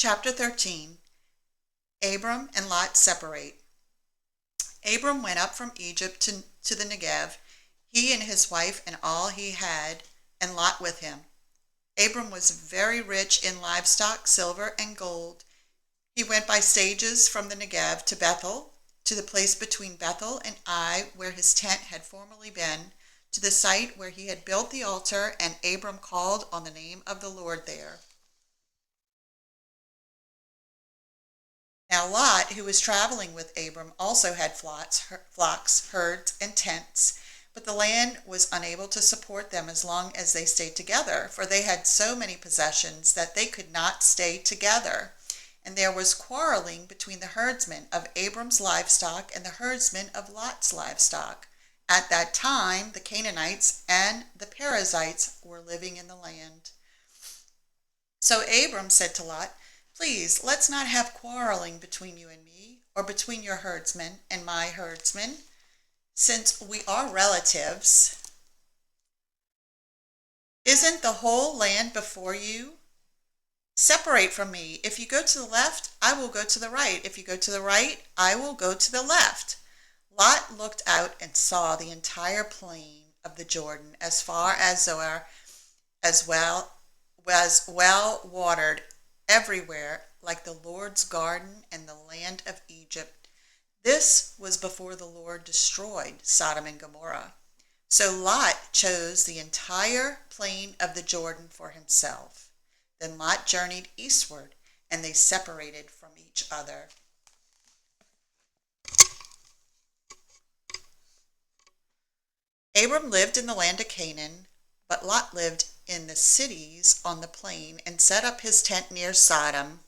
Chapter 13. Abram and Lot separate. Abram went up from Egypt to the Negev, he and his wife and all he had, and Lot with him. Abram was very rich in livestock, silver, and gold. He went by stages from the Negev to Bethel, to the place between Bethel and Ai, where his tent had formerly been, to the site where he had built the altar, and Abram called on the name of the Lord there. Now Lot, who was traveling with Abram, also had flocks, herds, and tents, but the land was unable to support them as long as they stayed together, for they had so many possessions that they could not stay together. And there was quarreling between the herdsmen of Abram's livestock and the herdsmen of Lot's livestock. At that time, the Canaanites and the Perizzites were living in the land. So Abram said to Lot, "Please, let's not have quarreling between you and me, or between your herdsmen and my herdsmen, since we are relatives. Isn't the whole land before you? Separate from me. If you go to the left, I will go to the right. If you go to the right, I will go to the left." Lot looked out and saw the entire plain of the Jordan as far as Zoar, as well was well watered everywhere, like the Lord's garden and the land of Egypt. This was before the Lord destroyed Sodom and Gomorrah. So Lot chose the entire plain of the Jordan for himself. Then Lot journeyed eastward, and they separated from each other. Abram lived in the land of Canaan, but Lot lived in the cities on the plain and set up his tent near Sodom.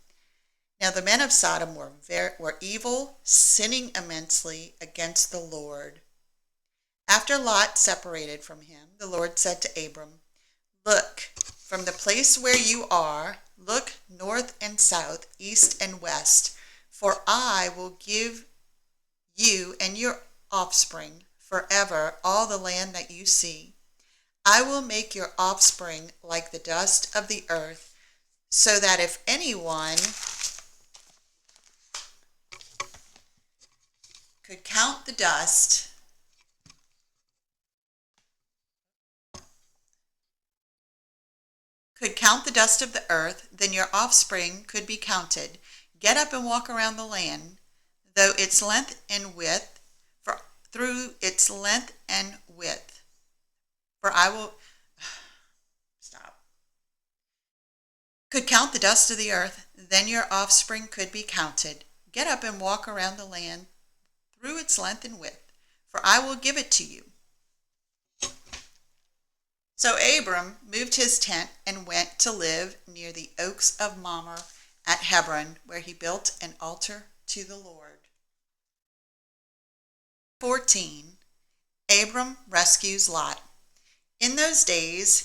Now the men of Sodom were evil, sinning immensely against the Lord. After Lot separated from him, the Lord said to Abram, "Look, from the place where you are, look north and south, east and west, for I will give you and your offspring forever all the land that you see. I will make your offspring like the dust of the earth, so that if anyone could count the dust of the earth, then your offspring could be counted. Get up and walk around the land, through its length and width, for I will could count the dust of the earth, then your offspring could be counted. Get up and walk around the land through its length and width, for I will give it to you." So Abram moved his tent and went to live near the oaks of Mamre at Hebron, where he built an altar to the Lord. 14. Abram rescues Lot. In those days,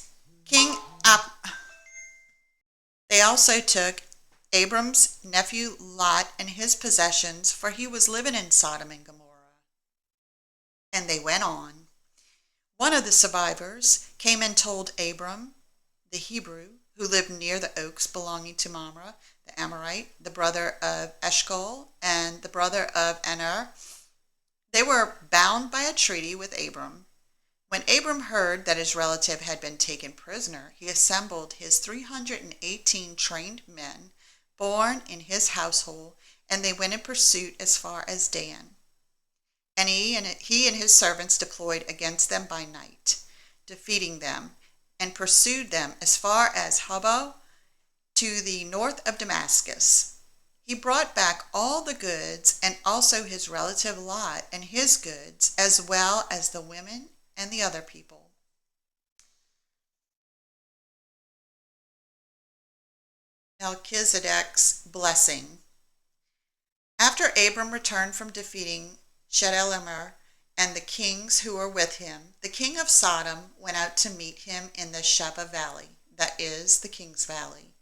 they also took Abram's nephew Lot and his possessions, for he was living in Sodom and Gomorrah. And they went on. One of the survivors came and told Abram, the Hebrew, who lived near the oaks belonging to Mamre, the Amorite, the brother of Eshcol, and the brother of Aner. They were bound by a treaty with Abram. When Abram heard that his relative had been taken prisoner, he assembled his 318 trained men born in his household, and they went in pursuit as far as Dan. And he and his servants deployed against them by night, defeating them, and pursued them as far as Hobah, to the north of Damascus. He brought back all the goods, and also his relative Lot and his goods, as well as the women and the other people. Melchizedek's blessing. After Abram returned from defeating Chedorlaomer and the kings who were with him, the king of Sodom went out to meet him in the Sheba Valley, that is, the King's Valley.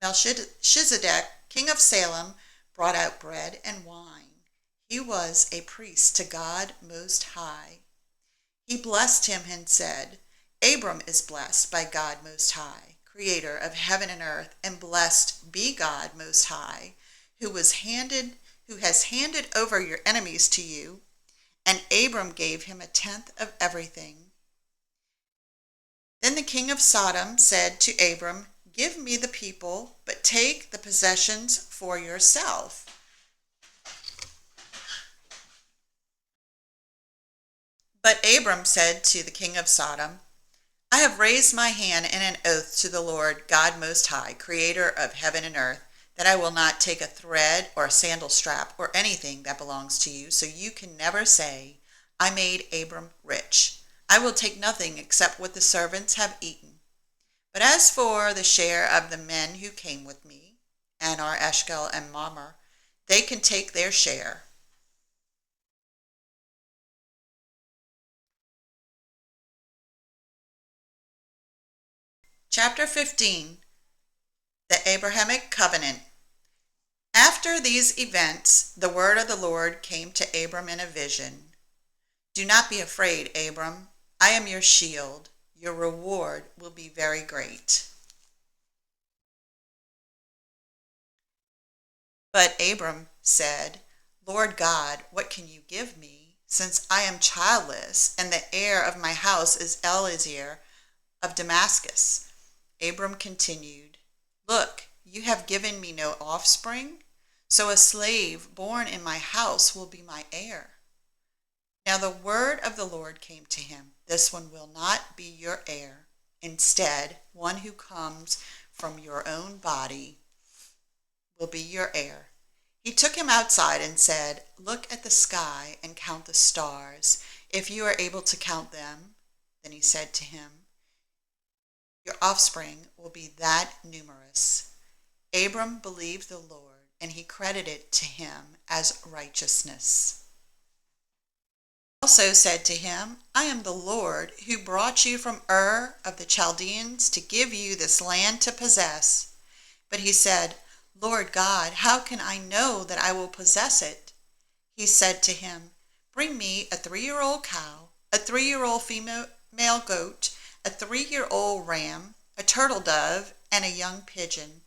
Melchizedek, king of Salem, brought out bread and wine. He was a priest to God Most High. He blessed him and said, "Abram is blessed by God Most High. creator of heaven and earth, and blessed be God Most High, who has handed over your enemies to you. And Abram gave him a tenth of everything. Then the king of Sodom said to Abram, "Give me the people, but take the possessions for yourself." But Abram said to the king of Sodom, "I have raised my hand in an oath to the Lord God Most High, creator of heaven and earth, that I will not take a thread or a sandal strap or anything that belongs to you, so you can never say, 'I made Abram rich.' I will take nothing except what the servants have eaten. But as for the share of the men who came with me, Anar, Eshcol, and Mamre, they can take their share." Chapter 15. The Abrahamic Covenant. After these events, the word of the Lord came to Abram in a vision. "Do not be afraid, Abram. I am your shield. Your reward will be very great." But Abram said, "Lord God, what can you give me, since I am childless, and the heir of my house is Eliezer of Damascus?" Abram continued, "Look, you have given me no offspring, so a slave born in my house will be my heir." Now the word of the Lord came to him, "This one will not be your heir. Instead, one who comes from your own body will be your heir." He took him outside and said, "Look at the sky and count the stars, if you are able to count them." Then he said to him, "Your offspring will be that numerous." Abram believed the Lord, and he credited it to him as righteousness. Also said to him, "I am the Lord who brought you from Ur of the Chaldeans to give you this land to possess." But he said, "Lord God, how can I know that I will possess it?" He said to him, "Bring me a 3-year-old cow, a 3-year-old female goat, a 3-year-old ram, a turtle dove, and a young pigeon."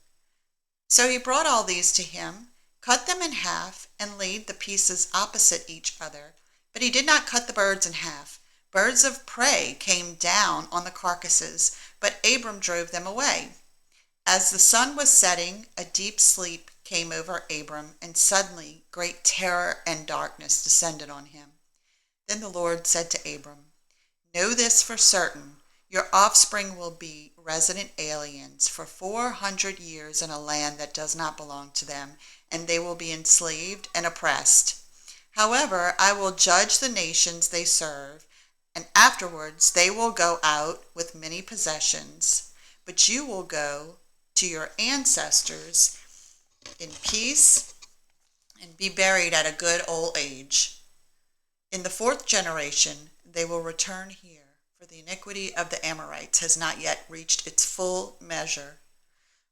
So he brought all these to him, cut them in half, and laid the pieces opposite each other. But he did not cut the birds in half. Birds of prey came down on the carcasses, but Abram drove them away. As the sun was setting, a deep sleep came over Abram, and suddenly great terror and darkness descended on him. Then the Lord said to Abram, "Know this for certain, your offspring will be resident aliens for 400 years in a land that does not belong to them, and they will be enslaved and oppressed. However, I will judge the nations they serve, and afterwards they will go out with many possessions, but you will go to your ancestors in peace and be buried at a good old age. In the 4th generation they will return here, for the iniquity of the Amorites has not yet reached its full measure."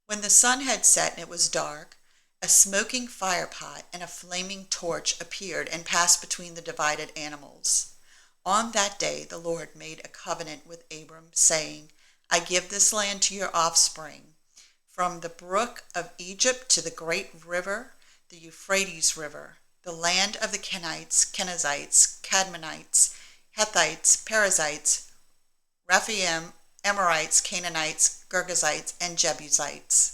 When the sun had set and it was dark, a smoking firepot and a flaming torch appeared and passed between the divided animals. On that day the Lord made a covenant with Abram, saying, "I give this land to your offspring, from the brook of Egypt to the great river, the Euphrates River, the land of the Kenites, Kenizzites, Cadmonites, Hittites, Perizzites, Rephaim, Amorites, Canaanites, Girgashites, and Jebusites."